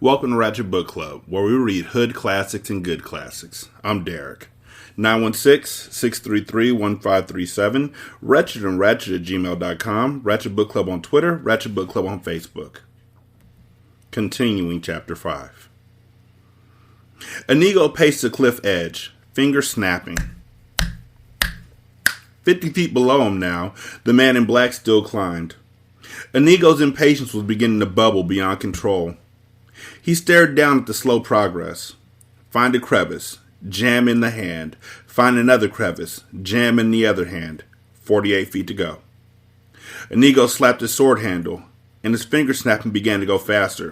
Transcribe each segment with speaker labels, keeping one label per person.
Speaker 1: Welcome to Ratchet Book Club, where we read hood classics and good classics. I'm Derek. 916-633-1537, Ratchet and Ratchet at gmail.com, Ratchet Book Club on Twitter, Ratchet Book Club on Facebook. Continuing Chapter 5. Inigo paced the cliff edge, fingers snapping. 50 feet below him now, the man in black still climbed. Inigo's impatience was beginning to bubble beyond control. He stared down at the slow progress. Find a crevice, jam in the hand. Find another crevice, jam in the other hand. 48 feet to go. Inigo slapped his sword handle, and his finger snapping began to go faster.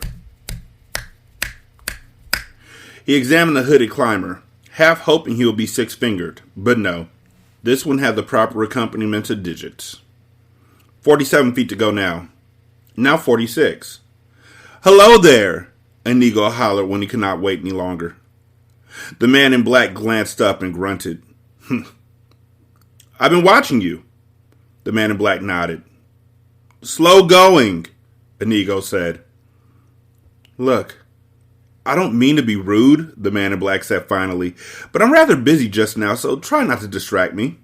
Speaker 1: He examined the hooded climber, half hoping he would be six-fingered, but no. This one had the proper accompaniment of digits. 47 feet to go now. Now 46. "Hello there!" Inigo hollered when he could not wait any longer. The man in black glanced up and grunted. "I've been watching you." The man in black nodded. "Slow going," Inigo said. "Look, I don't mean to be rude," the man in black said finally, "but I'm rather busy just now, so try not to distract me."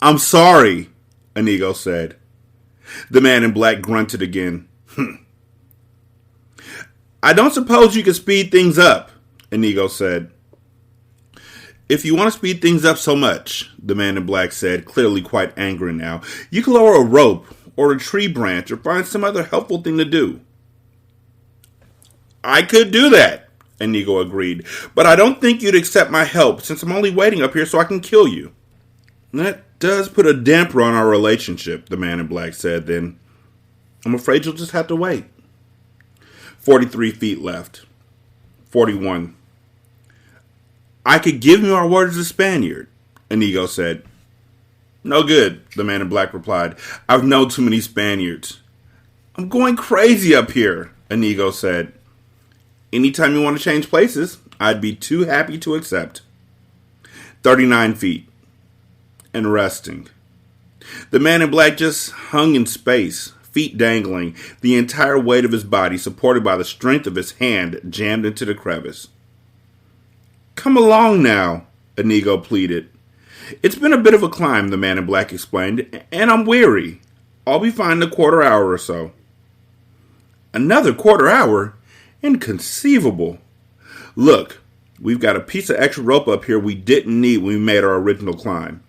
Speaker 1: "I'm sorry," Inigo said. The man in black grunted again. "I don't suppose you could speed things up," Inigo said. "If you want to speed things up so much," the man in black said, clearly quite angry now, "you can lower a rope or a tree branch or find some other helpful thing to do." "I could do that," Inigo agreed, "but I don't think you'd accept my help since I'm only waiting up here so I can kill you." "That does put a damper on our relationship," the man in black said then. "I'm afraid you'll just have to wait." 43 feet left. 41. "I could give you our word as a Spaniard," Inigo said. "No good," the man in black replied. "I've known too many Spaniards." "I'm going crazy up here," Inigo said. "Anytime you want to change places, I'd be too happy to accept." 39 feet. And resting. The man in black just hung in space, feet dangling, the entire weight of his body supported by the strength of his hand jammed into the crevice. "Come along now," Inigo pleaded. "It's been a bit of a climb," the man in black explained, "and I'm weary. I'll be fine in a quarter hour or so." "Another quarter hour? Inconceivable. Look, we've got a piece of extra rope up here we didn't need when we made our original climb.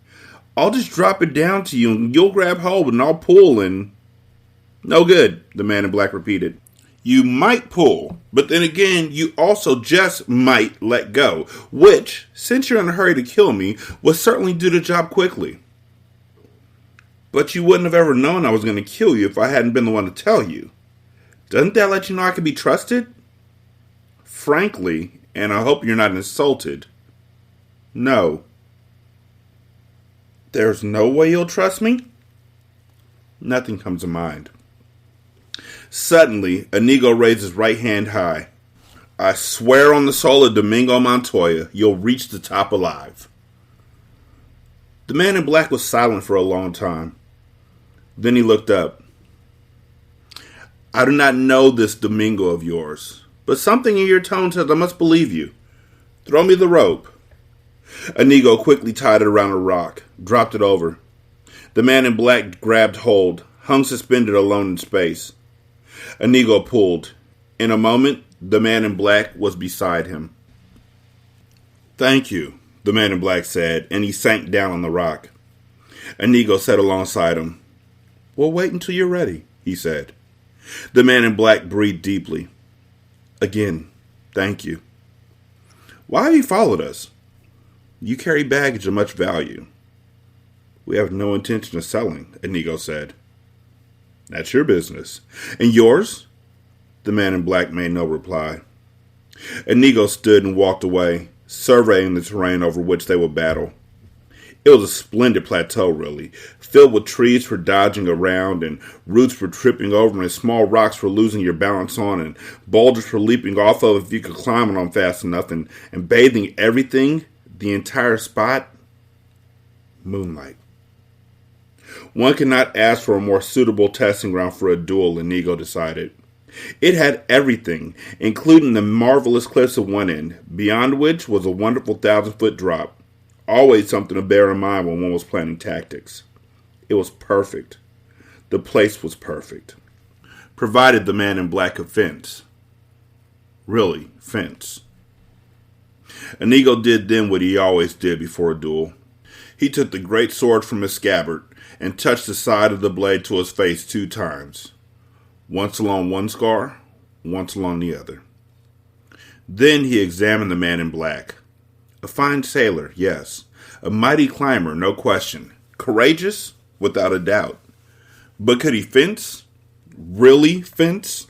Speaker 1: I'll just drop it down to you and you'll grab hold and I'll pull and..." "No good," the man in black repeated. "You might pull, but then again, you also just might let go, which, since you're in a hurry to kill me, would certainly do the job quickly." "But you wouldn't have ever known I was going to kill you if I hadn't been the one to tell you. Doesn't that let you know I can be trusted?" "Frankly, and I hope you're not insulted, no." "There's no way you'll trust me?" Nothing comes to mind. Suddenly, Inigo raised his right hand high. "I swear on the soul of Domingo Montoya, you'll reach the top alive." The man in black was silent for a long time. Then he looked up. "I do not know this Domingo of yours, but something in your tone says I must believe you. Throw me the rope." Inigo quickly tied it around a rock, dropped it over. The man in black grabbed hold, hung suspended alone in space. Inigo pulled. In a moment, the man in black was beside him. "Thank you," the man in black said, and he sank down on the rock. Inigo sat alongside him. "We'll wait until you're ready," he said. The man in black breathed deeply. "Again, thank you." "Why have you followed us?" "You carry baggage of much value." "We have no intention of selling," Inigo said. "That's your business." "And yours?" The man in black made no reply. Inigo stood and walked away, surveying the terrain over which they would battle. It was a splendid plateau, really, filled with trees for dodging around, and roots for tripping over, and small rocks for losing your balance on, and boulders for leaping off of if you could climb on them fast enough, and bathing everything, the entire spot, moonlight. One cannot ask for a more suitable testing ground for a duel, Inigo decided. It had everything, including the marvelous cliffs at one end, beyond which was a wonderful 1,000-foot drop. Always something to bear in mind when one was planning tactics. It was perfect. The place was perfect. Provided the man in black could fence. Really, fence. Inigo did then what he always did before a duel. He took the great sword from his scabbard and touched the side of the blade to his face 2 times. Once along one scar, once along the other. Then he examined the man in black. A fine sailor, yes. A mighty climber, no question. Courageous, without a doubt. But could he fence? Really fence?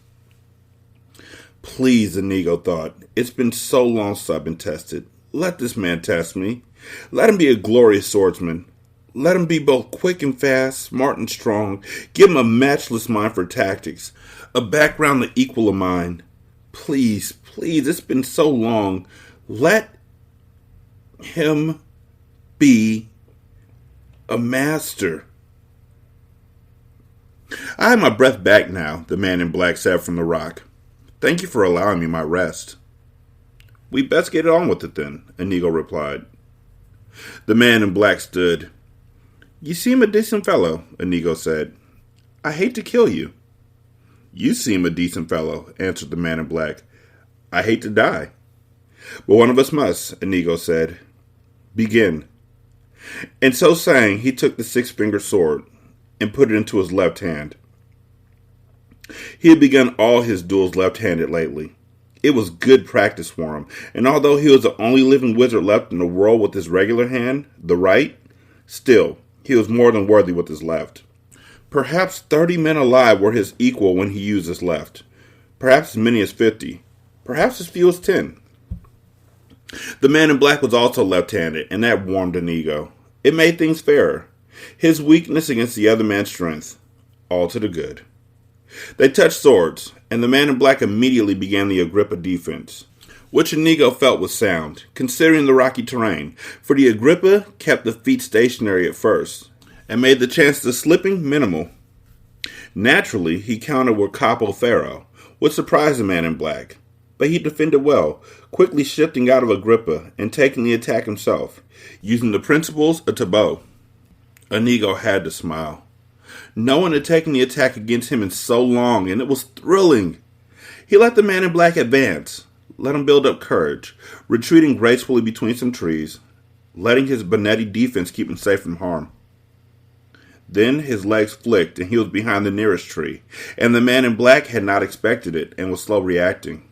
Speaker 1: Please, Inigo thought. It's been so long since I've been tested. Let this man test me. Let him be a glorious swordsman. Let him be both quick and fast, smart and strong. Give him a matchless mind for tactics. A background the equal of mine. Please, please, it's been so long. Let him be a master. I have my breath back now, the man in black said from the rock. Thank you for allowing me my rest. We best get on with it then, Inigo replied. The man in black stood. You seem a decent fellow, Inigo said. I hate to kill you. You seem a decent fellow, answered the man in black. I hate to die. But one of us must, Inigo said. Begin. And so saying, he took the 6-fingered sword and put it into his left hand. He had begun all his duels left-handed lately. It was good practice for him, and although he was the only living wizard left in the world with his regular hand, the right, still, he was more than worthy with his left. Perhaps 30 men alive were his equal when he used his left. Perhaps as many as 50. Perhaps as few as 10. The man in black was also left-handed, and that warmed Inigo. It made things fairer. His weakness against the other man's strength. All to the good. They touched swords, and the man in black immediately began the Agrippa defense, which Inigo felt was sound, considering the rocky terrain, for the Agrippa kept the feet stationary at first, and made the chances of slipping minimal. Naturally, he countered with capo ferro, which surprised the man in black, but he defended well, quickly shifting out of Agrippa and taking the attack himself, using the principles of Tabot. Inigo had to smile. No one had taken the attack against him in so long, and it was thrilling. He let the man in black advance, let him build up courage, retreating gracefully between some trees, letting his Bonetti defense keep him safe from harm. Then his legs flicked, and he was behind the nearest tree, and the man in black had not expected it and was slow reacting.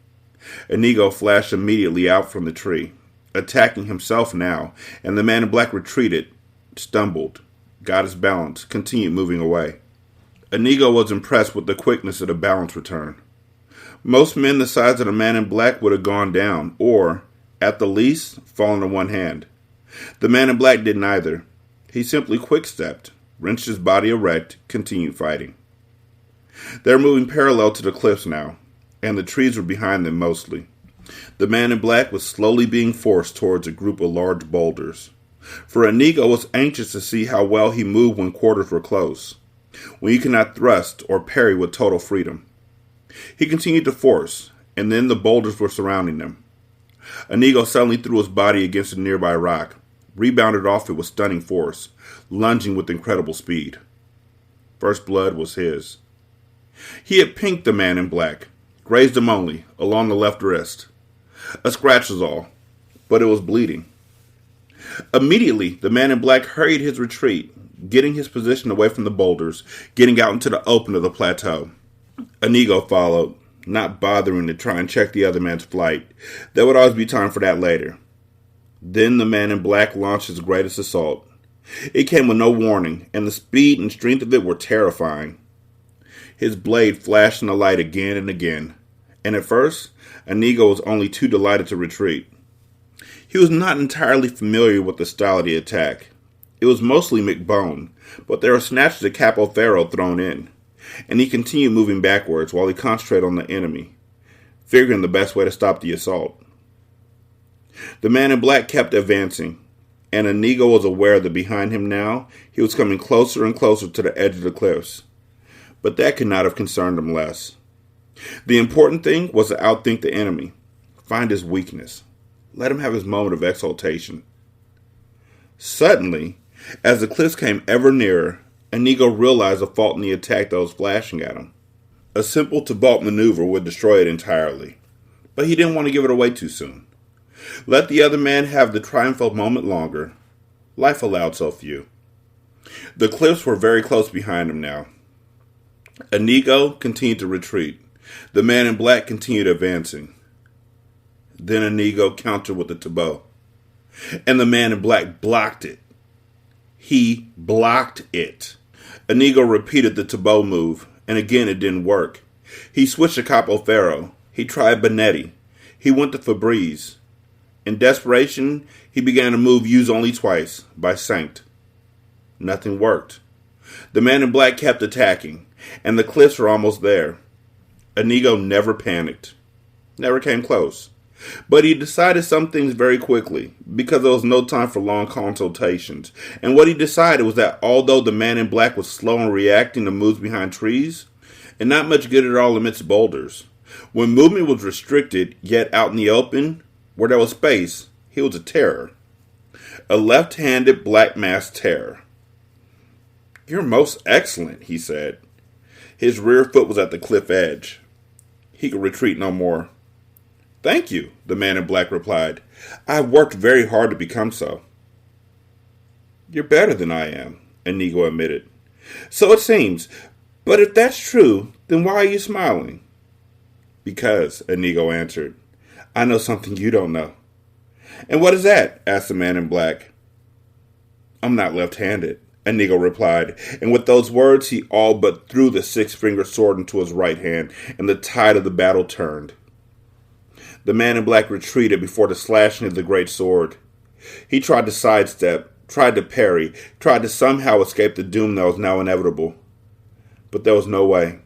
Speaker 1: Inigo flashed immediately out from the tree, attacking himself now, and the man in black retreated, stumbled, got his balance, continued moving away. Inigo was impressed with the quickness of the balance return. Most men the size of the man in black would have gone down, or, at the least, fallen to one hand. The man in black did neither. He simply quick-stepped, wrenched his body erect, continued fighting. They were moving parallel to the cliffs now, and the trees were behind them mostly. The man in black was slowly being forced towards a group of large boulders. For Inigo was anxious to see how well he moved when quarters were close, when he could not thrust or parry with total freedom. He continued to force, and then the boulders were surrounding them. Inigo suddenly threw his body against a nearby rock, rebounded off it with stunning force, lunging with incredible speed. First blood was his. He had pinked the man in black, grazed him only, along the left wrist. A scratch was all, but it was bleeding. Immediately, the man in black hurried his retreat, getting his position away from the boulders, getting out into the open of the plateau. Inigo followed, not bothering to try and check the other man's flight. There would always be time for that later. Then the man in black launched his greatest assault. It came with no warning, and the speed and strength of it were terrifying. His blade flashed in the light again and again, and at first, Inigo was only too delighted to retreat. He was not entirely familiar with the style of the attack. It was mostly McBone, but there were snatches of capo ferro thrown in, and he continued moving backwards while he concentrated on the enemy, figuring the best way to stop the assault. The man in black kept advancing, and Inigo was aware that behind him now, he was coming closer and closer to the edge of the cliffs. But that could not have concerned him less. The important thing was to outthink the enemy, find his weakness, let him have his moment of exaltation. Suddenly, as the cliffs came ever nearer, Inigo realized the fault in the attack that was flashing at him. A simple to-bolt maneuver would destroy it entirely, but he didn't want to give it away too soon. Let the other man have the triumphal moment longer. Life allowed so few. The cliffs were very close behind him now. Inigo continued to retreat. The man in black continued advancing. Then Inigo countered with the tabot, and the man in black blocked it. He blocked it. Inigo repeated the tabot move, and again it didn't work. He switched to Capo Ferro. He tried Benetti. He went to Fabrice. In desperation, he began a move used only twice, by Sanct. Nothing worked. The man in black kept attacking, and the cliffs were almost there. Inigo never panicked. Never came close. But he decided some things very quickly, because there was no time for long consultations. And what he decided was that although the man in black was slow in reacting to moves behind trees, and not much good at all amidst boulders, when movement was restricted, yet out in the open, where there was space, he was a terror. A left-handed black masked terror. "You're most excellent," he said. His rear foot was at the cliff edge. He could retreat no more. "Thank you," the man in black replied. "I've worked very hard to become so." "You're better than I am," Inigo admitted. "So it seems. But if that's true, then why are you smiling?" "Because," Inigo answered, "I know something you don't know." "And what is that?" asked the man in black. "I'm not left-handed," Inigo replied, and with those words he all but threw the six-fingered sword into his right hand, and the tide of the battle turned. The man in black retreated before the slashing of the great sword. He tried to sidestep, tried to parry, tried to somehow escape the doom that was now inevitable. But there was no way.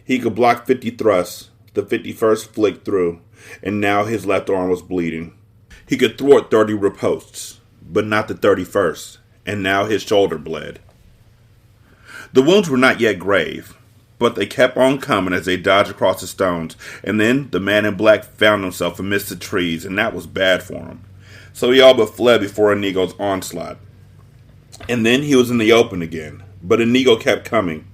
Speaker 1: He could block 50 thrusts, the 51st flicked through, and now his left arm was bleeding. He could thwart 30 ripostes, but not the 31st, and now his shoulder bled. The wounds were not yet grave, but they kept on coming as they dodged across the stones, and then the man in black found himself amidst the trees, and that was bad for him. So he all but fled before Inigo's onslaught. And then he was in the open again, but Inigo kept coming.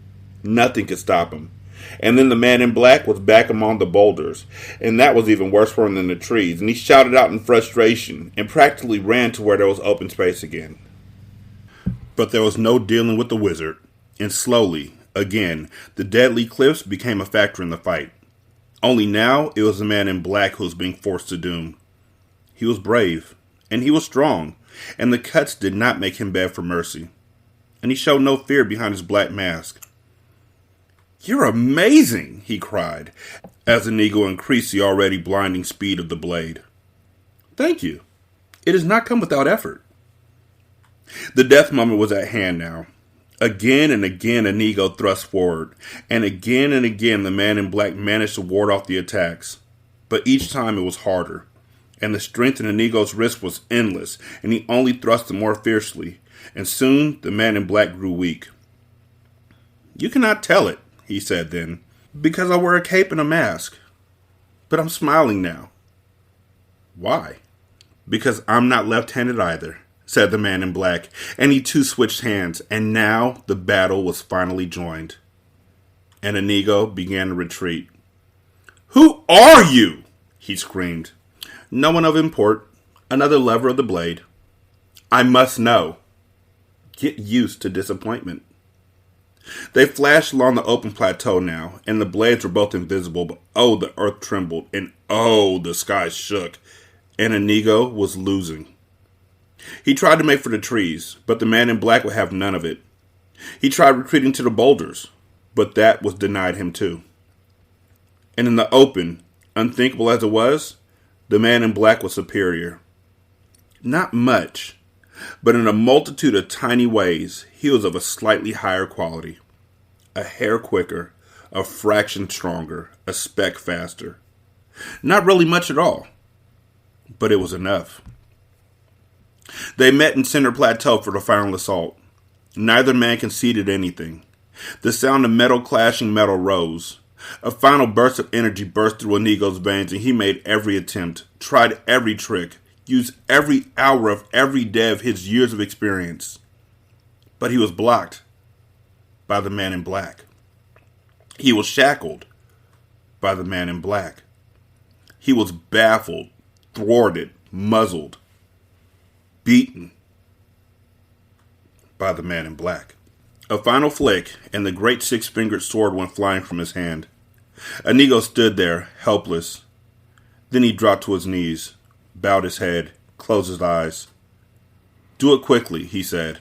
Speaker 1: Nothing could stop him. And then the man in black was back among the boulders, and that was even worse for him than the trees, and he shouted out in frustration, and practically ran to where there was open space again. But there was no dealing with the wizard, and slowly, again, the deadly cliffs became a factor in the fight. Only now, it was the man in black who was being forced to doom. He was brave, and he was strong, and the cuts did not make him beg for mercy. And he showed no fear behind his black mask. "You're amazing," he cried, as Inigo increased the already blinding speed of the blade. "Thank you. It has not come without effort." The death moment was at hand now. Again and again Inigo thrust forward, and again the man in black managed to ward off the attacks. But each time it was harder, and the strength in Inigo's wrist was endless, and he only thrust the more fiercely, and soon the man in black grew weak. "You cannot tell it," he said then, "because I wear a cape and a mask. But I'm smiling now." "Why?" "Because I'm not left-handed either," said the man in black, and he too switched hands, and now the battle was finally joined. And Inigo began to retreat. "Who are you?" he screamed. "No one of import. Another lover of the blade." "I must know." "Get used to disappointment." They flashed along the open plateau now, and the blades were both invisible, but oh, the earth trembled, and oh, the sky shook, and Inigo was losing. He tried to make for the trees, but the man in black would have none of it. He tried retreating to the boulders, but that was denied him too. And in the open, unthinkable as it was, the man in black was superior. Not much, but in a multitude of tiny ways, he was of a slightly higher quality. A hair quicker, a fraction stronger, a speck faster. Not really much at all, but it was enough. They met in Center Plateau for the final assault. Neither man conceded anything. The sound of metal clashing metal rose. A final burst of energy burst through Inigo's veins, and he made every attempt, tried every trick, used every hour of every day of his years of experience. But he was blocked by the man in black. He was shackled by the man in black. He was baffled, thwarted, muzzled, beaten by the man in black. A final flick, and the great six-fingered sword went flying from his hand. Inigo stood there, helpless. Then he dropped to his knees, bowed his head, closed his eyes. "Do it quickly," he said.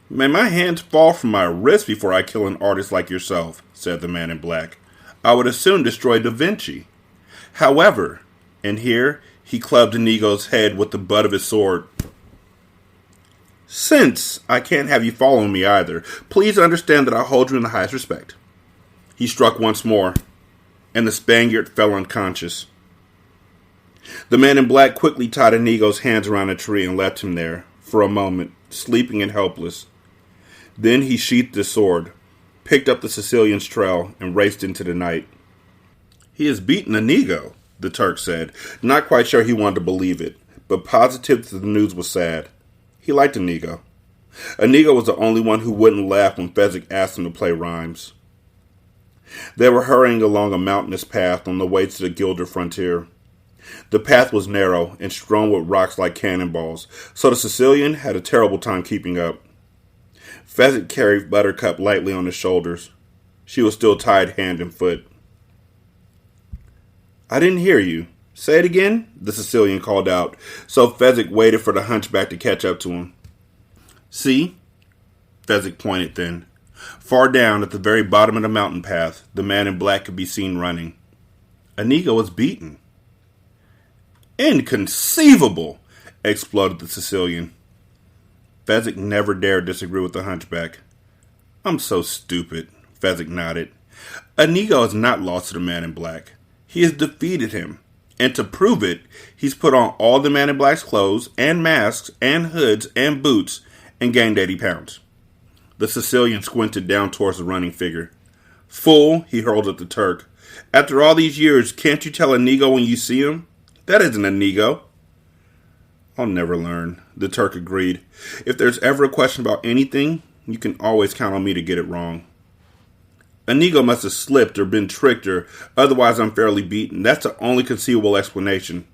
Speaker 1: "May my hands fall from my wrists before I kill an artist like yourself," said the man in black. "I would as soon destroy Da Vinci. However," and here he clubbed Inigo's head with the butt of his sword, "since I can't have you following me either, please understand that I hold you in the highest respect." He struck once more, and the Spaniard fell unconscious. The man in black quickly tied Inigo's hands around a tree and left him there, for a moment, sleeping and helpless. Then he sheathed his sword, picked up the Sicilian's trail, and raced into the night. "He has beaten Inigo," the Turk said, not quite sure he wanted to believe it, but positive that the news was sad. He liked Inigo. Inigo was the only one who wouldn't laugh when Fezzik asked him to play rhymes. They were hurrying along a mountainous path on the way to the Gilder frontier. The path was narrow and strewn with rocks like cannonballs, so the Sicilian had a terrible time keeping up. Fezzik carried Buttercup lightly on his shoulders. She was still tied hand and foot. "I didn't hear you. Say it again," the Sicilian called out, so Fezzik waited for the hunchback to catch up to him. "See?" Fezzik pointed then. Far down at the very bottom of the mountain path, the man in black could be seen running. Inigo was beaten. "Inconceivable!" exploded the Sicilian. Fezzik never dared disagree with the hunchback. "I'm so stupid," Fezzik nodded. "Inigo has not lost to the man in black. He has defeated him. And to prove it, he's put on all the man in black's clothes and masks and hoods and boots and gained 80 pounds. The Sicilian squinted down towards the running figure. "Fool," he hurled at the Turk. "After all these years, can't you tell Inigo when you see him? That isn't Inigo." "I'll never learn," the Turk agreed. "If there's ever a question about anything, you can always count on me to get it wrong. Inigo must have slipped or been tricked or otherwise unfairly beaten. That's the only conceivable explanation."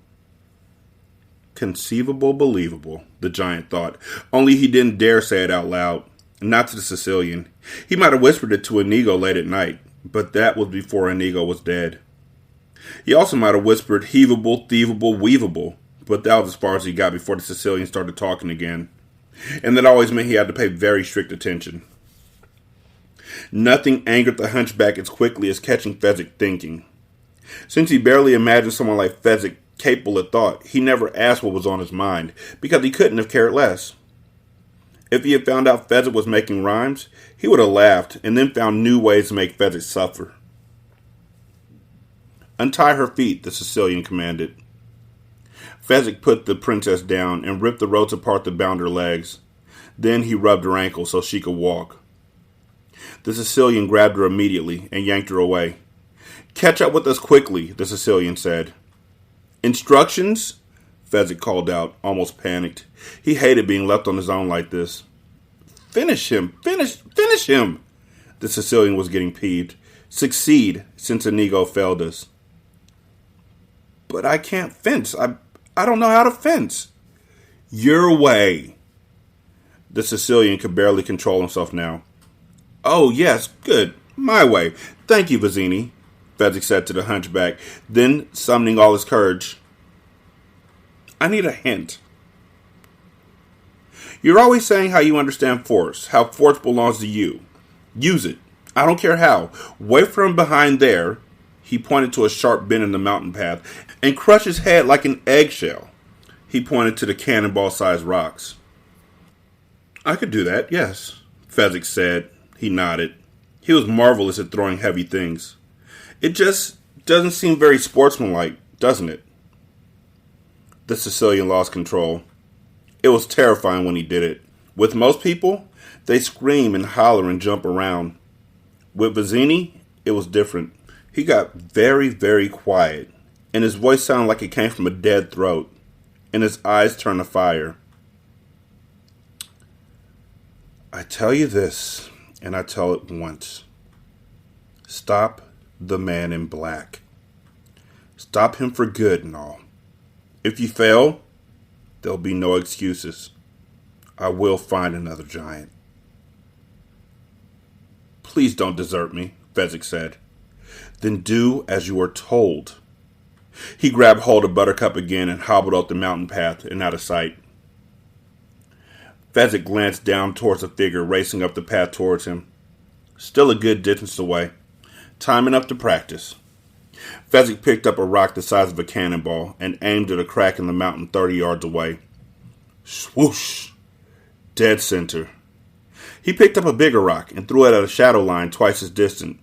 Speaker 1: Conceivable, believable, the giant thought. Only he didn't dare say it out loud. Not to the Sicilian. He might have whispered it to Inigo late at night, but that was before Inigo was dead. He also might have whispered heavable, thievable, weavable, but that was as far as he got before the Sicilian started talking again. And that always meant he had to pay very strict attention. Nothing angered the hunchback as quickly as catching Fezzik thinking. Since he barely imagined someone like Fezzik capable of thought, he never asked what was on his mind, because he couldn't have cared less. If he had found out Fezzik was making rhymes, he would have laughed and then found new ways to make Fezzik suffer. "Untie her feet," the Sicilian commanded. Fezzik put the princess down and ripped the ropes apart that bound her legs. Then he rubbed her ankles so she could walk. The Sicilian grabbed her immediately and yanked her away. "Catch up with us quickly," the Sicilian said. "Instructions?" Fezzik called out, almost panicked. He hated being left on his own like this. "Finish him! Finish him!" The Sicilian was getting peeved. "Succeed, since Inigo failed us." "But I can't fence. I don't know how to fence." "Your way." The Sicilian could barely control himself now. "Oh, yes, good. My way. Thank you, Vizzini," Fezzik said to the hunchback, then, summoning all his courage, "I need a hint." "You're always saying how you understand force, how force belongs to you. Use it. I don't care how. Wait for him behind there," he pointed to a sharp bend in the mountain path, "and crush his head like an eggshell." He pointed to the cannonball-sized rocks. "I could do that, yes," Fezzik said. He nodded. He was marvelous at throwing heavy things. "It just doesn't seem very sportsmanlike, doesn't it?" The Sicilian lost control. It was terrifying when he did it. With most people, they scream and holler and jump around. With Vizzini, it was different. He got very, very quiet, and his voice sounded like it came from a dead throat, and his eyes turned to fire. I tell you this, and I tell it once. Stop the man in black. Stop him for good and all. If you fail, there'll be no excuses. I will find another giant. Please don't desert me, Fezzik said. Then do as you are told. He grabbed hold of Buttercup again and hobbled up the mountain path and out of sight. Fezzik glanced down towards the figure racing up the path towards him. Still a good distance away. Time enough to practice. Fezzik picked up a rock the size of a cannonball and aimed at a crack in the mountain 30 yards away. Swoosh! Dead center. He picked up a bigger rock and threw it at a shadow line twice as distant.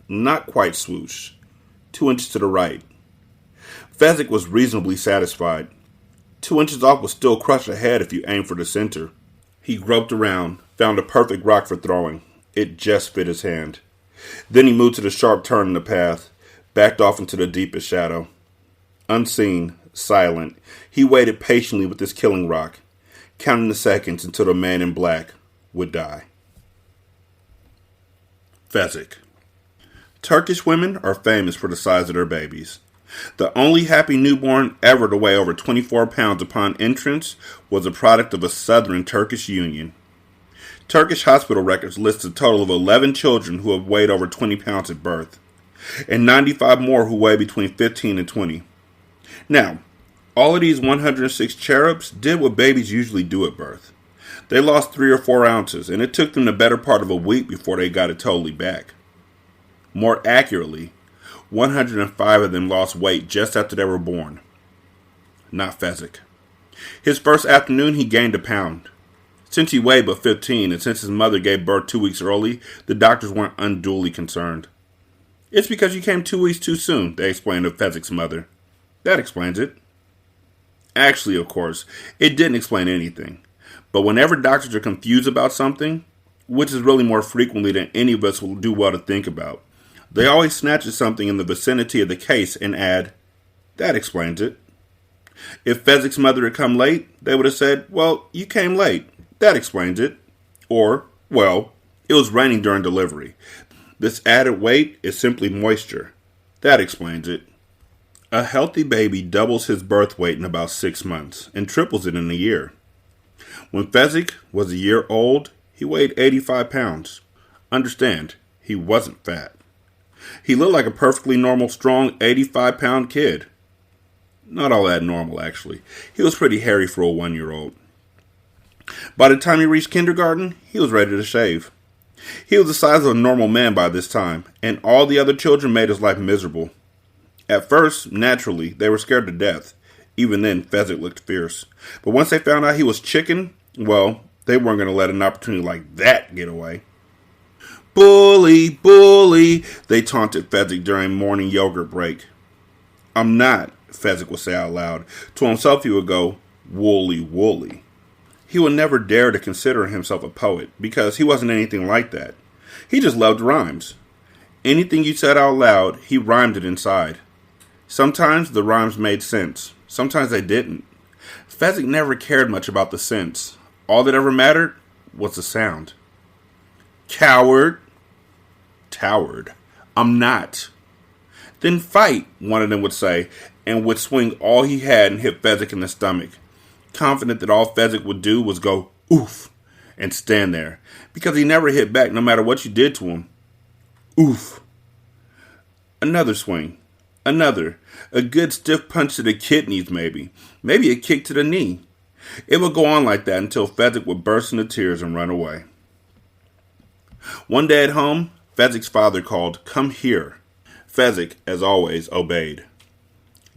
Speaker 1: Not quite swoosh. 2 inches to the right. Fezzik was reasonably satisfied. 2 inches off would still crush a head if you aimed for the center. He groped around, found a perfect rock for throwing. It just fit his hand. Then he moved to the sharp turn in the path, backed off into the deepest shadow. Unseen, silent, he waited patiently with his killing rock, counting the seconds until the man in black would die. Fezzik. Turkish women are famous for the size of their babies. The only happy newborn ever to weigh over 24 pounds upon entrance was a product of a southern Turkish union. Turkish hospital records list a total of 11 children who have weighed over 20 pounds at birth, and 95 more who weigh between 15 and 20. Now, all of these 106 cherubs did what babies usually do at birth. They lost 3 or 4 ounces, and it took them the better part of a week before they got it totally back. More accurately, 105 of them lost weight just after they were born. Not Fezzik. His first afternoon, he gained a pound. Since he weighed but 15, and since his mother gave birth 2 weeks early, the doctors weren't unduly concerned. It's because you came 2 weeks too soon, they explained to Fezzik's mother. That explains it. Actually, of course, it didn't explain anything. But whenever doctors are confused about something, which is really more frequently than any of us will do well to think about, they always snatch at something in the vicinity of the case and add, that explains it. If Fezzik's mother had come late, they would have said, well, you came late. That explains it. Or, well, it was raining during delivery. This added weight is simply moisture. That explains it. A healthy baby doubles his birth weight in about 6 months and triples it in a year. When Fezzik was a year old, he weighed 85 pounds. Understand, he wasn't fat. He looked like a perfectly normal, strong 85-pound kid. Not all that normal, actually. He was pretty hairy for a 1-year-old. By the time he reached kindergarten, he was ready to shave. He was the size of a normal man by this time, and all the other children made his life miserable. At first, naturally, they were scared to death. Even then, Fezzik looked fierce. But once they found out he was chicken, well, they weren't going to let an opportunity like that get away. Bully, bully, they taunted Fezzik during morning yogurt break. I'm not, Fezzik would say out loud. To himself he would go, woolly, woolly. He would never dare to consider himself a poet, because he wasn't anything like that. He just loved rhymes. Anything you said out loud, he rhymed it inside. Sometimes the rhymes made sense. Sometimes they didn't. Fezzik never cared much about the sense. All that ever mattered was the sound. Coward. Towered. I'm not. Then fight, one of them would say, and would swing all he had and hit Fezzik in the stomach, confident that all Fezzik would do was go, oof, and stand there, because he never hit back no matter what you did to him. Oof. Another swing. Another. A good stiff punch to the kidneys, maybe. Maybe a kick to the knee. It would go on like that until Fezzik would burst into tears and run away. One day at home, Fezzik's father called, come here. Fezzik, as always, obeyed.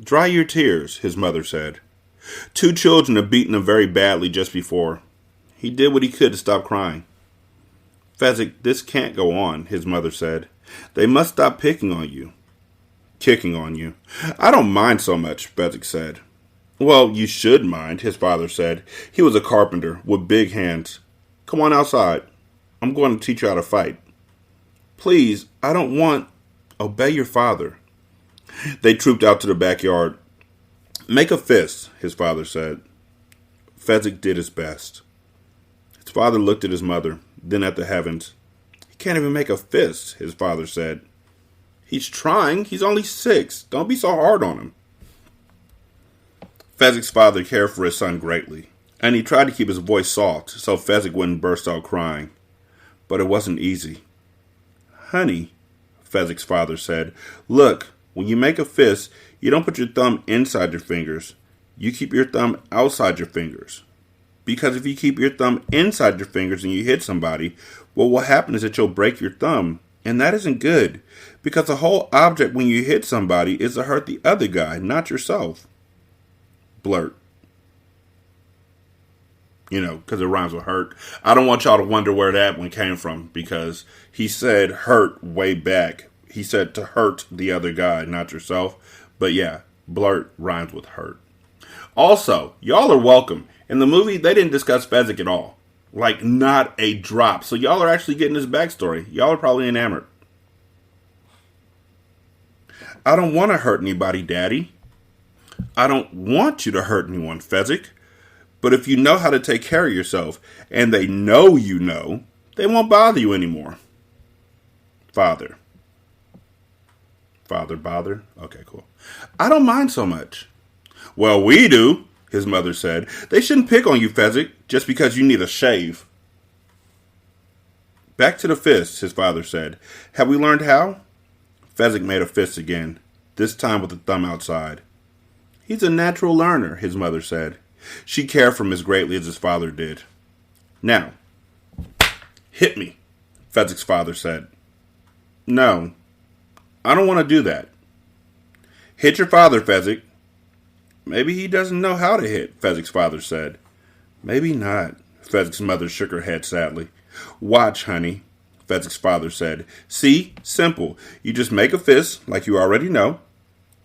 Speaker 1: Dry your tears, his mother said. 2 children had beaten him very badly just before. He did what he could to stop crying. Fezzik, this can't go on, his mother said. They must stop picking on you. Kicking on you. I don't mind so much, Fezzik said. Well, you should mind, his father said. He was a carpenter with big hands. Come on outside. I'm going to teach you how to fight. Please, I don't want, Obey your father. They trooped out to the backyard. Make a fist, his father said. Fezzik did his best. His father looked at his mother, then at the heavens. He can't even make a fist, his father said. He's trying. He's only 6. Don't be so hard on him. Fezzik's father cared for his son greatly, and he tried to keep his voice soft so Fezzik wouldn't burst out crying. But it wasn't easy. Honey, Fezzik's father said, look, when you make a fist, you don't put your thumb inside your fingers. You keep your thumb outside your fingers. Because if you keep your thumb inside your fingers and you hit somebody, what will happen is that you'll break your thumb. And that isn't good. Because the whole object when you hit somebody is to hurt the other guy, not yourself. Blurt. You know, because it rhymes with hurt. I don't want y'all to wonder where that one came from. Because he said hurt way back. He said to hurt the other guy, not yourself. But yeah, blurt rhymes with hurt. Also, y'all are welcome. In the movie, they didn't discuss Fezzik at all. Like, not a drop. So y'all are actually getting his backstory. Y'all are probably enamored. I don't want to hurt anybody, Daddy. I don't want you to hurt anyone, Fezzik. But if you know how to take care of yourself, and they know you know, they won't bother you anymore. Father. Father bother? Okay, cool. I don't mind so much. Well, we do, his mother said. They shouldn't pick on you, Fezzik, just because you need a shave. Back to the fists, his father said. Have we learned how? Fezzik made a fist again, this time with the thumb outside. He's a natural learner, his mother said. She cared for him as greatly as his father did. Now, hit me, Fezzik's father said. No, I don't want to do that. Hit your father, Fezzik. Maybe he doesn't know how to hit, Fezzik's father said. Maybe not, Fezzik's mother shook her head sadly. Watch, honey, Fezzik's father said. See, simple. You just make a fist, like you already know,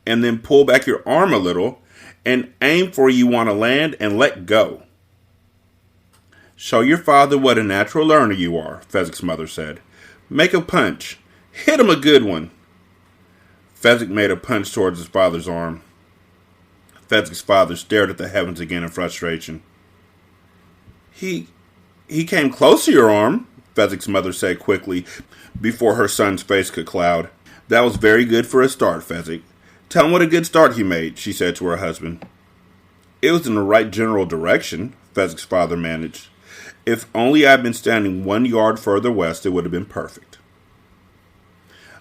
Speaker 1: and then pull back your arm a little and aim for where you want to land and let go. Show your father what a natural learner you are, Fezzik's mother said. Make a punch. Hit him a good one. Fezzik made a punch towards his father's arm. Fezzik's father stared at the heavens again in frustration. He came close to your arm, Fezzik's mother said quickly, before her son's face could cloud. That was very good for a start, Fezzik. Tell him what a good start he made, she said to her husband. It was in the right general direction, Fezzik's father managed. If only I'd been standing 1 yard further west, it would have been perfect.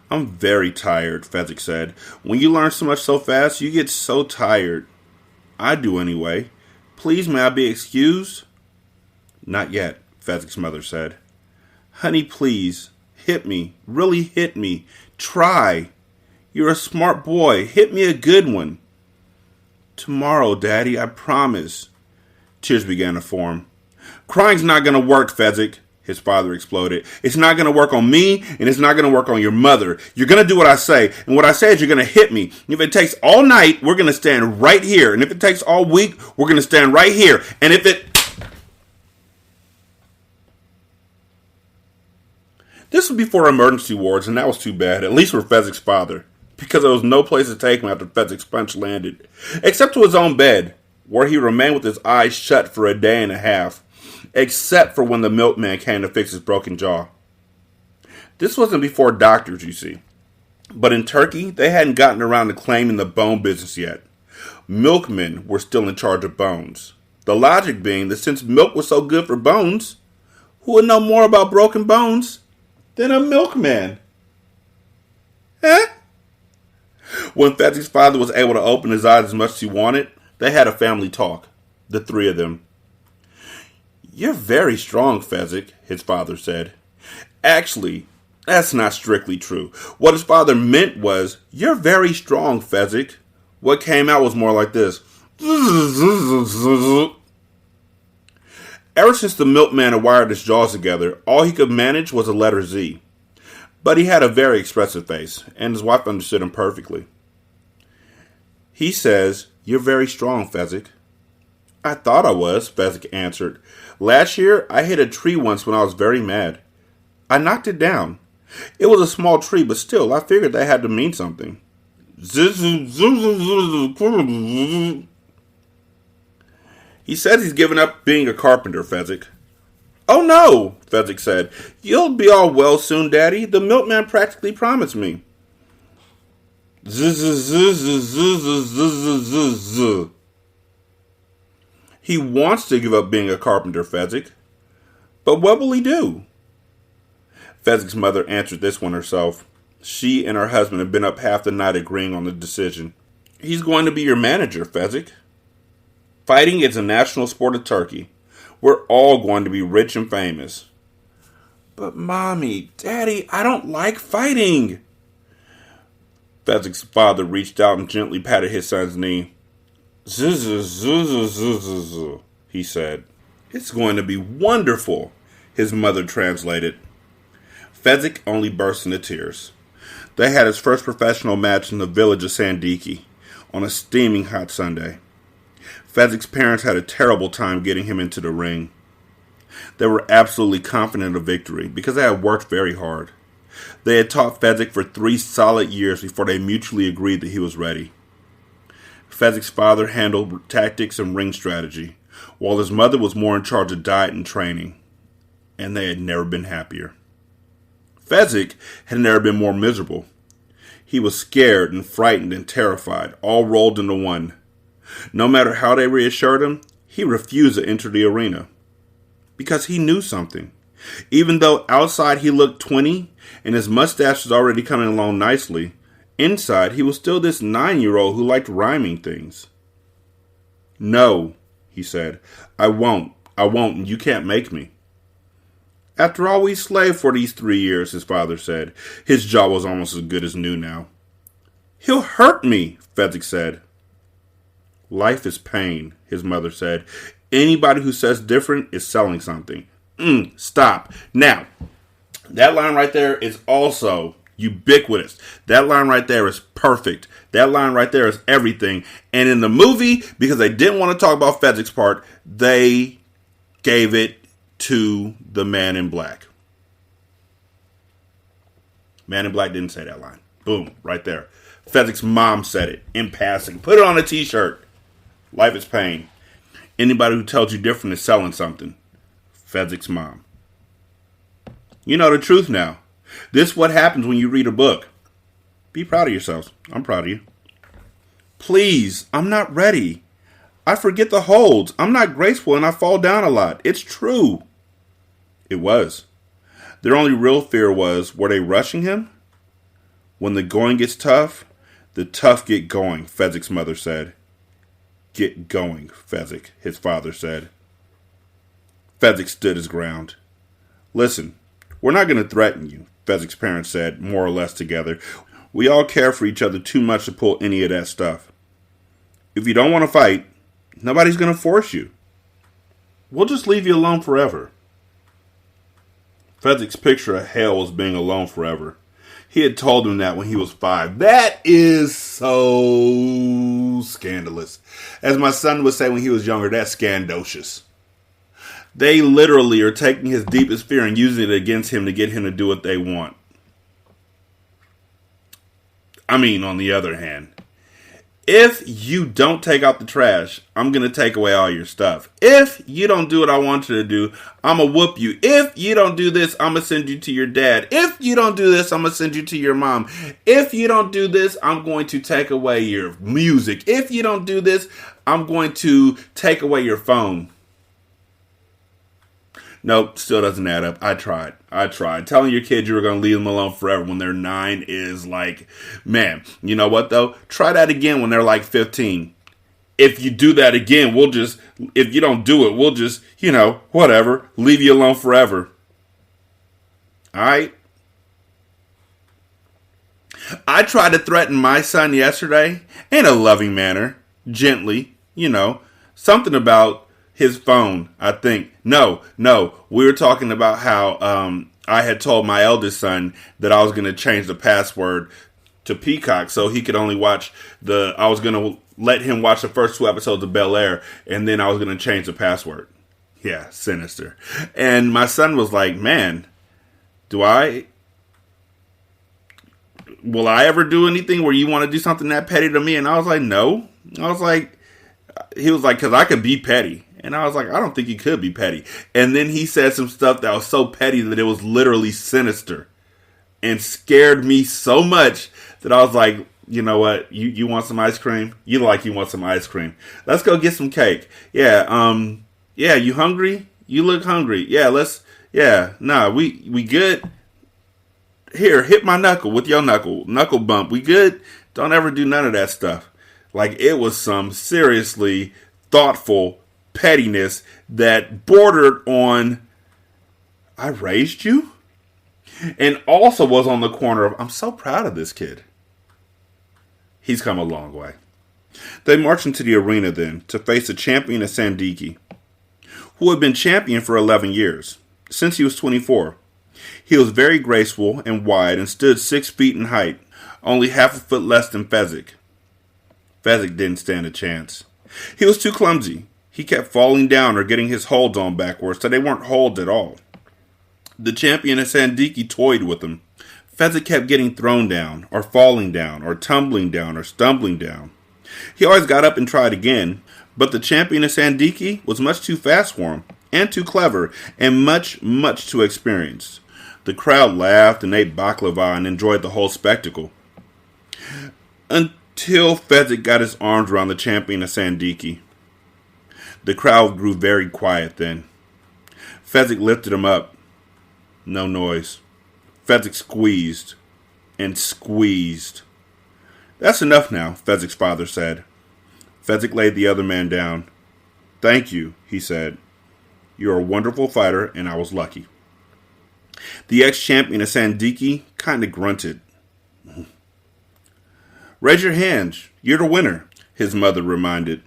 Speaker 1: I'm very tired, Fezzik said. When you learn so much so fast, you get so tired. I do anyway. Please, may I be excused? Not yet, Fezzik's mother said. Honey, please, hit me. Really hit me. Try. You're a smart boy. Hit me a good one. Tomorrow, Daddy, I promise. Tears began to form. Crying's not going to work, Fezzik, his father exploded. It's not going to work on me, and it's not going to work on your mother. You're going to do what I say, and what I say is you're going to hit me. If it takes all night, we're going to stand right here. And if it takes all week, we're going to stand right here. And if it... This was before emergency wards, and that was too bad, at least for Fezzik's father, because there was no place to take him after Fezzik's punch landed, except to his own bed, where he remained with his eyes shut for a day and a half, except for when the milkman came to fix his broken jaw. This wasn't before doctors, you see. But in Turkey, they hadn't gotten around to claiming the bone business yet. Milkmen were still in charge of bones. The logic being that since milk was so good for bones, who would know more about broken bones than a milkman? Huh? When Fezzik's father was able to open his eyes as much as he wanted, they had a family talk, the three of them. You're very strong, Fezzik, his father said. Actually, that's not strictly true. What his father meant was, you're very strong, Fezzik. What came out was more like this. Ever since the milkman had wired his jaws together, all he could manage was the letter Z. But he had a very expressive face, and his wife understood him perfectly. He says, you're very strong, Fezzik. I thought I was, Fezzik answered. Last year, I hit a tree once when I was very mad. I knocked it down. It was a small tree, but still, I figured that had to mean something. He says he's given up being a carpenter, Fezzik. Oh no, Fezzik said. You'll be all well soon, Daddy. The milkman practically promised me. He wants to give up being a carpenter, Fezzik. But what will he do? Fezzik's mother answered this one herself. She and her husband had been up half the night agreeing on the decision. He's going to be your manager, Fezzik. Fighting is a national sport of Turkey. We're all going to be rich and famous. But Mommy, Daddy, I don't like fighting. Fezzik's father reached out and gently patted his son's knee. He said. It's going to be wonderful, his mother translated. Fezzik only burst into tears. They had his first professional match in the village of Sandiki on a steaming hot Sunday. Fezzik's parents had a terrible time getting him into the ring. They were absolutely confident of victory because they had worked very hard. They had taught Fezzik for 3 solid years before they mutually agreed that he was ready. Fezzik's father handled tactics and ring strategy, while his mother was more in charge of diet and training, and they had never been happier. Fezzik had never been more miserable. He was scared and frightened and terrified, all rolled into one. No matter how they reassured him, he refused to enter the arena. Because he knew something. Even though outside he looked 20 and his mustache was already coming along nicely, inside he was still this 9-year-old who liked rhyming things. No, he said. I won't, and you can't make me. After all, we slaved for these 3 years, his father said. His jaw was almost as good as new now. He'll hurt me, Fezzik said. Life is pain, his mother said. Anybody who says different is selling something. Stop. Now, that line right there is also ubiquitous. That line right there is perfect. That line right there is everything. And in the movie, because they didn't want to talk about Fezzik's part, they gave it to the Man in Black. Man in Black didn't say that line. Boom, right there. Fezzik's mom said it in passing. Put it on a t-shirt. Life is pain. Anybody who tells you different is selling something. Fezzik's mom. You know the truth now. This is what happens when you read a book. Be proud of yourselves. I'm proud of you. Please, I'm not ready. I forget the holds. I'm not graceful and I fall down a lot. It's true. It was. Their only real fear was, were they rushing him? When the going gets tough, the tough get going, Fezzik's mother said. Get going, Fezzik, his father said. Fezzik stood his ground. Listen, we're not going to threaten you, Fezzik's parents said, more or less together. We all care for each other too much to pull any of that stuff. If you don't want to fight, nobody's going to force you. We'll just leave you alone forever. Fezzik's picture of hell was being alone forever. He had told him that when he was 5. That is so scandalous. As my son would say when he was younger, that's scandocious. They literally are taking his deepest fear and using it against him to get him to do what they want. I mean, on the other hand, if you don't take out the trash, I'm going to take away all your stuff. If you don't do what I want you to do, I'm going to whoop you. If you don't do this, I'm going to send you to your dad. If you don't do this, I'm going to send you to your mom. If you don't do this, I'm going to take away your music. If you don't do this, I'm going to take away your phone. Nope, still doesn't add up. I tried. Telling your kid you were going to leave them alone forever when they're 9 is like, man, you know what though? Try that again when they're like 15. If you do that again, if you don't do it, we'll just, whatever, leave you alone forever. Alright? I tried to threaten my son yesterday in a loving manner, gently, something about his phone, I think. No, we were talking about how I had told my eldest son that I was going to change the password to Peacock so he could only watch I was going to let him watch the first 2 episodes of Bel-Air, and then I was going to change the password. Yeah, sinister. And my son was like, man, do I will I ever do anything where you want to do something that petty to me? And I was like, no. I was like, he was like, because I could be petty. And I was like, I don't think you could be petty. And then he said some stuff that was so petty that it was literally sinister and scared me so much that I was like, you know what? You want some ice cream? You want some ice cream. Let's go get some cake. Yeah, you hungry? You look hungry. Yeah, we good? Here, hit my knuckle with your knuckle bump. We good? Don't ever do none of that stuff. Like, it was some seriously thoughtful pettiness that bordered on, I raised you? And also was on the corner of, I'm so proud of this kid. He's come a long way. They marched into the arena then to face a champion of Sandiki, who had been champion for 11 years, since he was 24. He was very graceful and wide and stood 6 feet in height, only half a foot less than Fezzik. Fezzik didn't stand a chance. He was too clumsy. He kept falling down or getting his holds on backwards, so they weren't holds at all. The champion of Sandiki toyed with him. Fezzik kept getting thrown down, or falling down, or tumbling down, or stumbling down. He always got up and tried again, but the champion of Sandiki was much too fast for him, and too clever, and much, much too experienced. The crowd laughed and ate baklava and enjoyed the whole spectacle. Until Fezzik got his arms around the champion of Sandiki. The crowd grew very quiet then. Fezzik lifted him up. No noise. Fezzik squeezed and squeezed. That's enough now, Fezzik's father said. Fezzik laid the other man down. Thank you, he said. You're a wonderful fighter, and I was lucky. The ex-champion of Sandiki kind of grunted. Raise your hands. You're the winner, his mother reminded.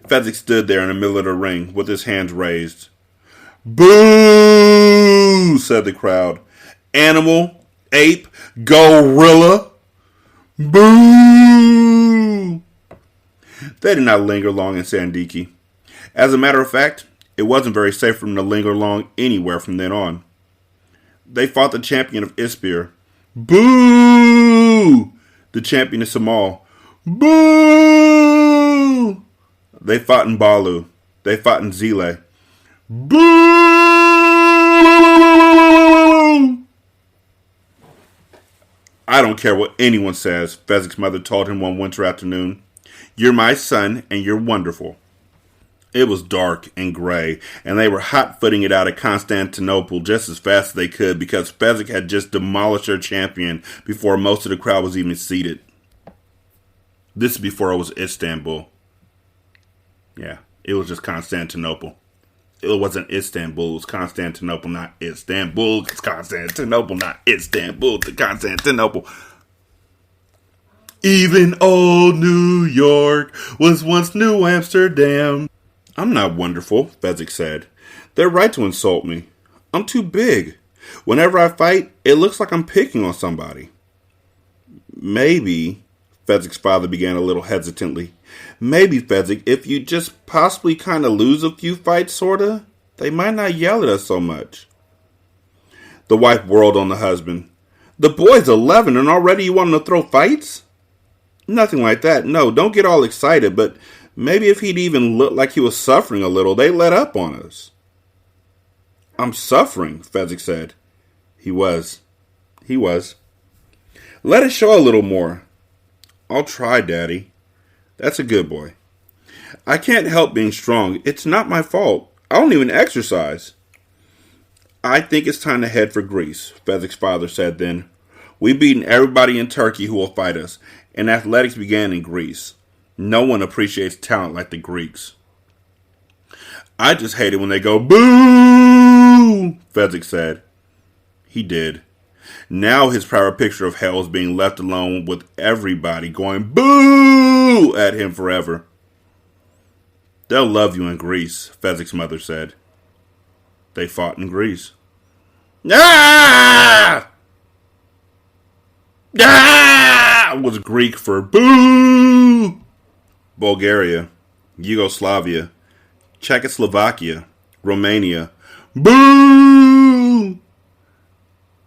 Speaker 1: Fezzik stood there in the middle of the ring with his hands raised. Boo! Said the crowd. Animal, ape, gorilla. Boo! They did not linger long in Sandiki. As a matter of fact, it wasn't very safe for them to linger long anywhere from then on. They fought the champion of Ispir. Boo! The champion of Samal. Boo! They fought in Balu. They fought in Zile. Boo! I don't care what anyone says, Fezzik's mother told him one winter afternoon. You're my son, and you're wonderful. It was dark and gray, and they were hot-footing it out of Constantinople just as fast as they could because Fezzik had just demolished their champion before most of the crowd was even seated. This is before it was Istanbul. Yeah, it was just Constantinople. It wasn't Istanbul, it was Constantinople, not Istanbul. It's Constantinople, not Istanbul. To Constantinople. Even old New York was once New Amsterdam. I'm not wonderful, Fezzik said. They're right to insult me. I'm too big. Whenever I fight, it looks like I'm picking on somebody. Maybe, Fezzik's father began a little hesitantly. Maybe, Fezzik, if you just possibly kind of lose a few fights, sorta, they might not yell at us so much. The wife whirled on the husband. The boy's 11 and already you want him to throw fights? Nothing like that. No, don't get all excited, but maybe if he'd even look like he was suffering a little, they'd let up on us. I'm suffering, Fezzik said. He was. Let it show a little more. I'll try, Daddy. That's a good boy. I can't help being strong. It's not my fault. I don't even exercise. I think it's time to head for Greece, Fezzik's father said then. We've beaten everybody in Turkey who will fight us, and athletics began in Greece. No one appreciates talent like the Greeks. I just hate it when they go, boo, Fezzik said. He did. Now his prior picture of hell is being left alone with everybody going boo at him forever. They'll love you in Greece, Fezzik's mother said. They fought in Greece. Ah! Ah! Was Greek for boo. Bulgaria, Yugoslavia, Czechoslovakia, Romania. Boo!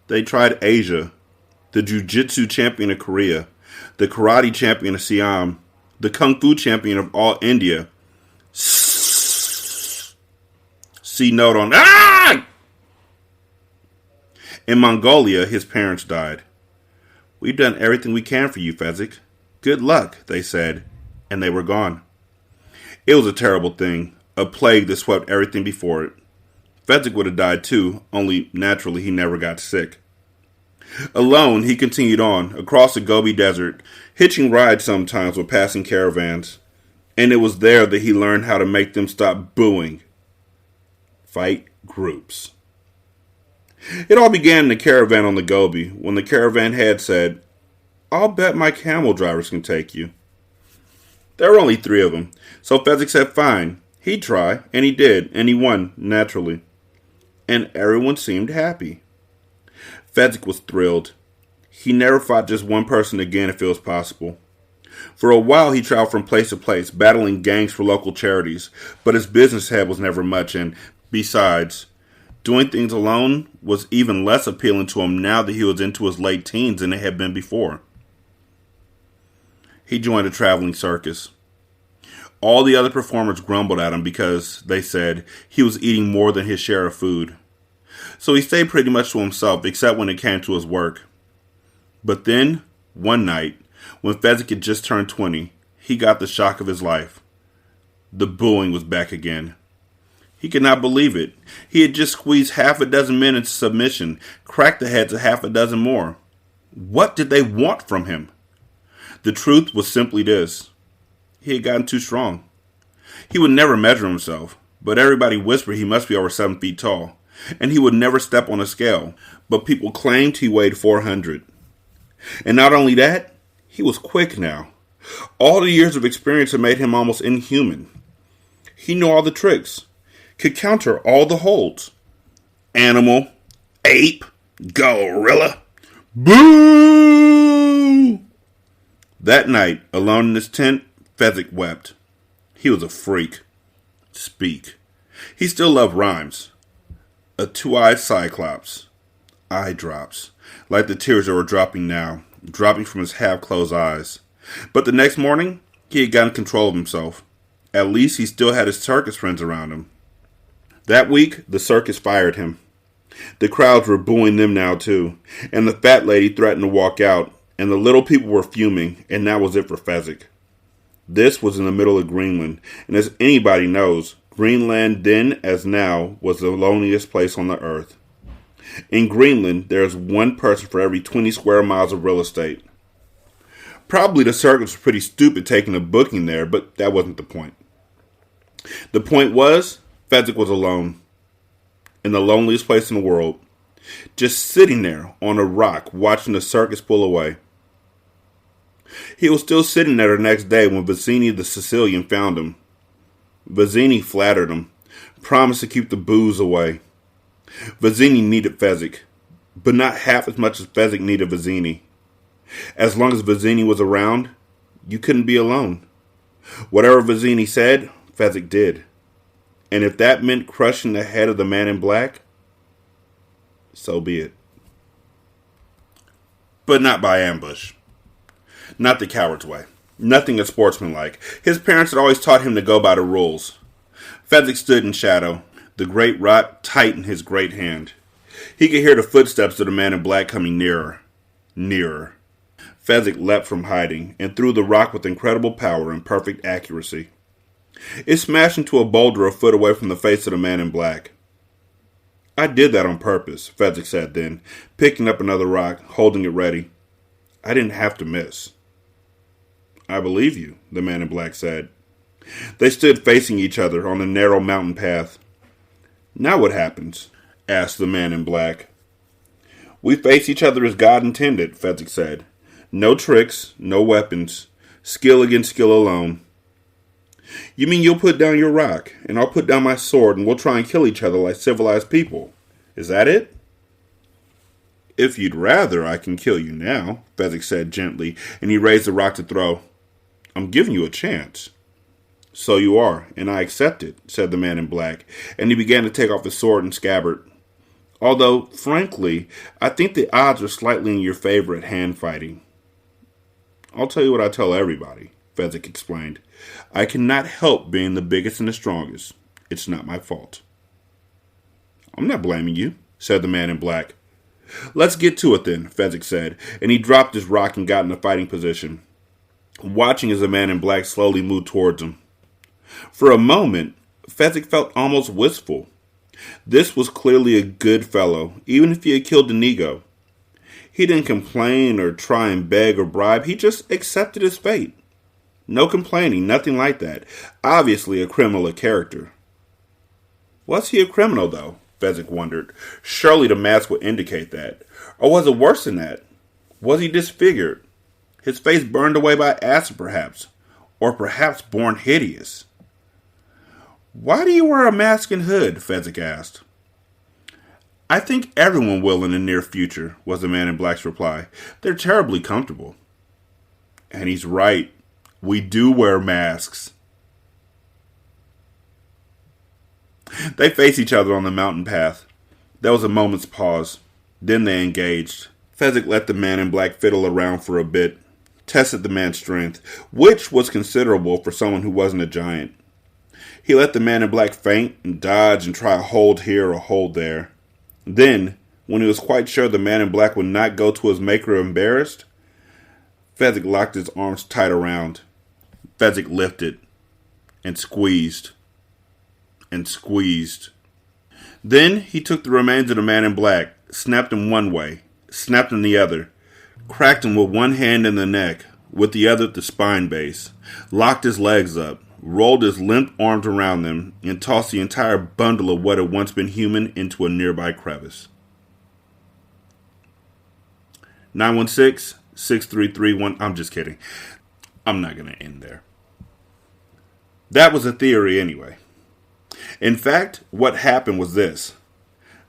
Speaker 1: They tried Asia. the Jiu-Jitsu champion of Korea, the karate champion of Siam, the kung fu champion of all India. See note on In Mongolia, his parents died. We've done everything we can for you, Fezzik. Good luck, they said, and they were gone. It was a terrible thing, a plague that swept everything before it. Fezzik would have died too, only naturally he never got sick. Alone, he continued on, across the Gobi Desert, hitching rides sometimes with passing caravans. And it was there that he learned how to make them stop booing. Fight groups. It all began in a caravan on the Gobi, when the caravan head said, "I'll bet my camel drivers can take you." There were only 3 of them, so Fezzik said fine, he'd try, and he did, and he won, naturally. And everyone seemed happy. Fezzik was thrilled. He never fought just one person again if it was possible. For a while he traveled from place to place, battling gangs for local charities, but his business head was never much, and besides, doing things alone was even less appealing to him now that he was into his late teens than it had been before. He joined a traveling circus. All the other performers grumbled at him because, they said, he was eating more than his share of food. So he stayed pretty much to himself, except when it came to his work. But then, one night, when Fezzik had just turned 20, he got the shock of his life. The booing was back again. He could not believe it. He had just squeezed half a dozen men into submission, cracked the heads of half a dozen more. What did they want from him? The truth was simply this. He had gotten too strong. He would never measure himself, but everybody whispered he must be over 7 feet tall, and he would never step on a scale, but people claimed he weighed 400. And not only that, he was quick now. All the years of experience had made him almost inhuman. He knew all the tricks, could counter all the holds. Animal, ape, gorilla, boo! That night, alone in his tent, Fezzik wept. He was a freak. Speak. He still loved rhymes. A 2-eyed cyclops. Eye drops, like the tears that were dropping now, dropping from his half-closed eyes. But the next morning, he had gotten control of himself. At least he still had his circus friends around him. That week, the circus fired him. The crowds were booing them now too, and the fat lady threatened to walk out, and the little people were fuming, and that was it for Fezzik. This was in the middle of Greenland, and as anybody knows, Greenland then as now was the loneliest place on the earth. In Greenland, there is one person for every 20 square miles of real estate. Probably the circus was pretty stupid taking a booking there, but that wasn't the point. The point was, Fezzik was alone, in the loneliest place in the world, just sitting there on a rock watching the circus pull away. He was still sitting there the next day when Vizzini the Sicilian found him. Vizzini flattered him, promised to keep the booze away. Vizzini needed Fezzik, but not half as much as Fezzik needed Vizzini. As long as Vizzini was around, you couldn't be alone. Whatever Vizzini said, Fezzik did. And if that meant crushing the head of the man in black, so be it. But not by ambush. Not the coward's way. Nothing unsportsmanlike. His parents had always taught him to go by the rules. Fezzik stood in shadow, the great rock tight in his great hand. He could hear the footsteps of the man in black coming nearer. Nearer. Fezzik leapt from hiding and threw the rock with incredible power and perfect accuracy. It smashed into a boulder a foot away from the face of the man in black. I did that on purpose, Fezzik said then, picking up another rock, holding it ready. I didn't have to miss. I believe you, the man in black said. They stood facing each other on the narrow mountain path. Now what happens? Asked the man in black. We face each other as God intended, Fezzik said. No tricks, no weapons. Skill against skill alone. You mean you'll put down your rock, and I'll put down my sword, and we'll try and kill each other like civilized people? Is that it? If you'd rather, I can kill you now, Fezzik said gently, and he raised the rock to throw. I'm giving you a chance. So you are, and I accept it, said the man in black, and he began to take off his sword and scabbard. Although, frankly, I think the odds are slightly in your favor at hand fighting. I'll tell you what I tell everybody, Fezzik explained. I cannot help being the biggest and the strongest. It's not my fault. I'm not blaming you, said the man in black. Let's get to it then, Fezzik said, and he dropped his rock and got in a fighting position, watching as the man in black slowly moved towards him. For a moment, Fezzik felt almost wistful. This was clearly a good fellow, even if he had killed Inigo. He didn't complain or try and beg or bribe, he just accepted his fate. No complaining, nothing like that. Obviously a criminal of character. Was he a criminal, though? Fezzik wondered. Surely the mask would indicate that. Or was it worse than that? Was he disfigured? His face burned away by acid, perhaps. Or perhaps born hideous. Why do you wear a mask and hood? Fezzik asked. I think everyone will in the near future, was the man in black's reply. They're terribly comfortable. And he's right. We do wear masks. They faced each other on the mountain path. There was a moment's pause. Then they engaged. Fezzik let the man in black fiddle around for a bit, tested the man's strength, which was considerable for someone who wasn't a giant. He let the man in black feint and dodge and try a hold here or a hold there. Then, when he was quite sure the man in black would not go to his maker embarrassed, Fezzik locked his arms tight around. Fezzik lifted and squeezed and squeezed. Then he took the remains of the man in black, snapped him one way, snapped him the other, cracked him with one hand in the neck, with the other at the spine base, locked his legs up, rolled his limp arms around them, and tossed the entire bundle of what had once been human into a nearby crevice. 916-6331. I'm just kidding. I'm not going to end there. That was a theory anyway. In fact, what happened was this.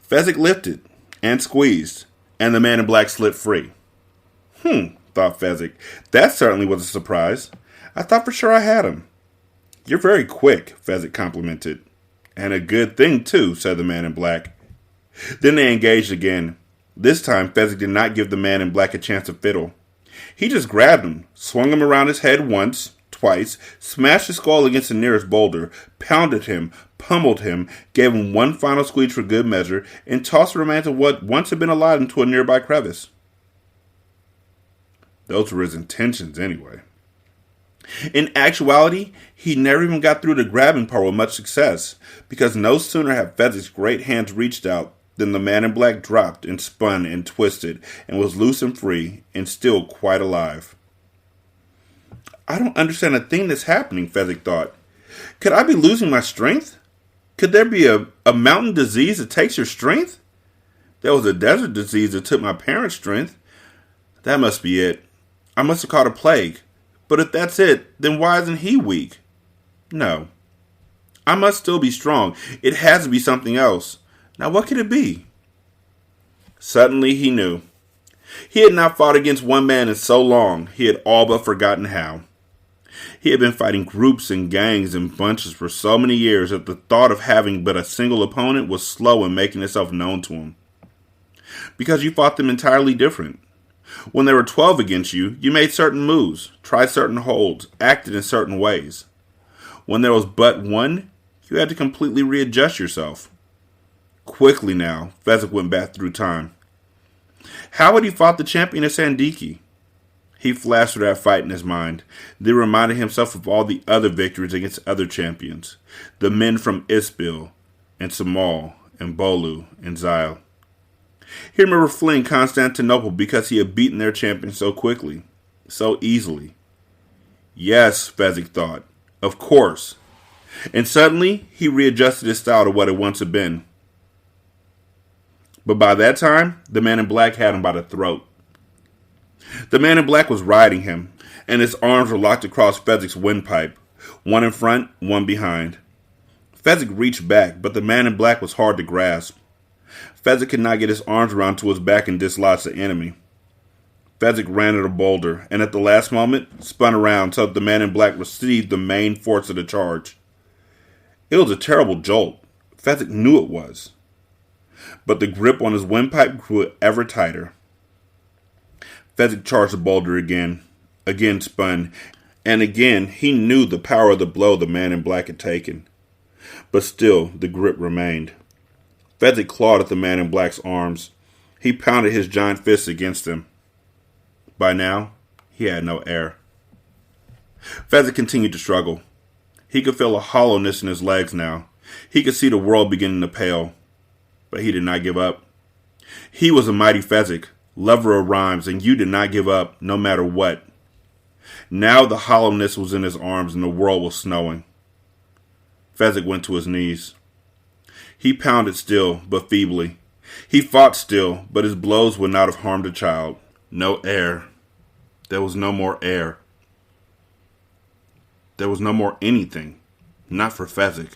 Speaker 1: Fezzik lifted and squeezed, and the man in black slipped free. Thought Fezzik. That certainly was a surprise. I thought for sure I had him. You're very quick, Fezzik complimented. And a good thing, too, said the man in black. Then they engaged again. This time, Fezzik did not give the man in black a chance to fiddle. He just grabbed him, swung him around his head once, twice, smashed his skull against the nearest boulder, pounded him, pummeled him, gave him one final squeeze for good measure, and tossed the remains of what once had been alive into a nearby crevice. Those were his intentions, anyway. In actuality, he never even got through the grabbing part with much success, because no sooner had Fezzik's great hands reached out than the man in black dropped and spun and twisted and was loose and free and still quite alive. I don't understand a thing that's happening, Fezzik thought. Could I be losing my strength? Could there be a mountain disease that takes your strength? There was a desert disease that took my parents' strength. That must be it. I must have caught a plague. But if that's it, then why isn't he weak? No. I must still be strong. It has to be something else. Now what could it be? Suddenly he knew. He had not fought against one man in so long, he had all but forgotten how. He had been fighting groups and gangs and bunches for so many years that the thought of having but a single opponent was slow in making itself known to him. Because you fought them entirely different. When there were 12 against you, you made certain moves, tried certain holds, acted in certain ways. When there was but one, you had to completely readjust yourself. Quickly now, Fezzik went back through time. How had he fought the champion of Sandiki? He flashed through that fight in his mind, then reminded himself of all the other victories against other champions, the men from Isbil, and Samal, and Bolu, and Zyle. He remembered fleeing Constantinople because he had beaten their champion so quickly, so easily. Yes, Fezzik thought, of course. And suddenly, he readjusted his style to what it once had been. But by that time, the man in black had him by the throat. The man in black was riding him, and his arms were locked across Fezzik's windpipe, one in front, one behind. Fezzik reached back, but the man in black was hard to grasp. Fezzik could not get his arms around to his back and dislodge the enemy. Fezzik ran at a boulder, and at the last moment, spun around so that the man in black received the main force of the charge. It was a terrible jolt. Fezzik knew it was. but the grip on his windpipe grew ever tighter. Fezzik charged the boulder again spun, and again he knew the power of the blow the man in black had taken. But still, the grip remained. Fezzik clawed at the man in black's arms. He pounded his giant fists against him. By now, he had no air. Fezzik continued to struggle. He could feel a hollowness in his legs now. He could see the world beginning to pale. But he did not give up. He was a mighty Fezzik, lover of rhymes, and you did not give up, no matter what. Now the hollowness was in his arms and the world was snowing. Fezzik went to his knees. He pounded still, but feebly. He fought still, but his blows would not have harmed a child. No air. There was no more air. There was no more anything. Not for Fezzik.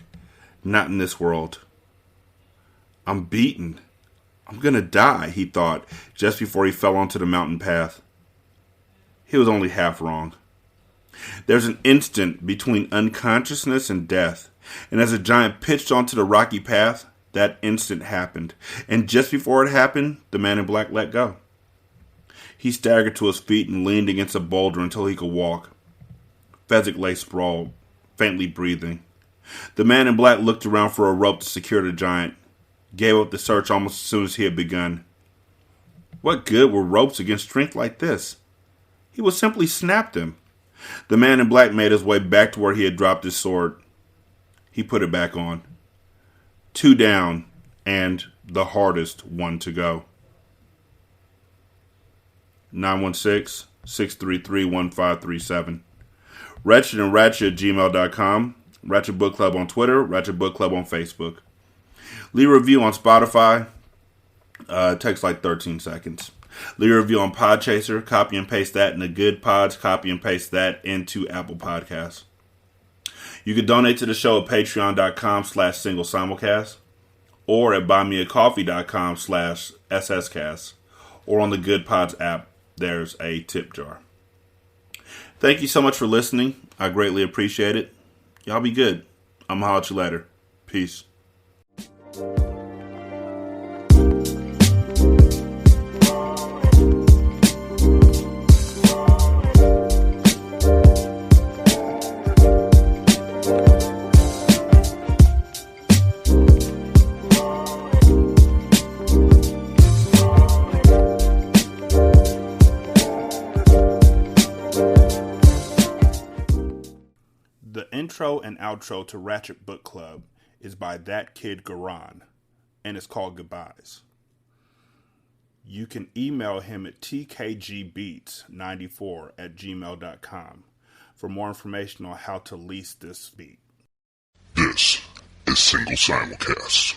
Speaker 1: Not in this world. I'm beaten. I'm gonna die, he thought, just before he fell onto the mountain path. He was only half wrong. There's an instant between unconsciousness and death, and as the giant pitched onto the rocky path, that instant happened, and just before it happened, the man in black let go. He staggered to his feet and leaned against a boulder until he could walk. Fezzik lay sprawled, faintly breathing. The man in black looked around for a rope to secure the giant, gave up the search almost as soon as he had begun. What good were ropes against strength like this? He would simply snap them. The man in black made his way back to where he had dropped his sword. He put it back on. 2 down, and the hardest one to go. 916-633-1537. Ratchet and Ratchet at gmail.com. Ratchet Book Club on Twitter. Ratchet Book Club on Facebook. Leave a review on Spotify. It takes like 13 seconds. Leave a review on Podchaser. Copy and paste that into Good Pods. Copy and paste that into Apple Podcasts. You can donate to the show at patreon.com/singlesimulcast or at buymeacoffee.com/sscast or on the Good Pods app. There's a tip jar. Thank you so much for listening. I greatly appreciate it. Y'all be good. I'm gonna holler at you later. Peace. The intro and outro to Ratchet Book Club is by That Kid Garan, and it's called Goodbyes. You can email him at tkgbeats94@gmail.com for more information on how to lease this beat.
Speaker 2: This is Single Simulcast.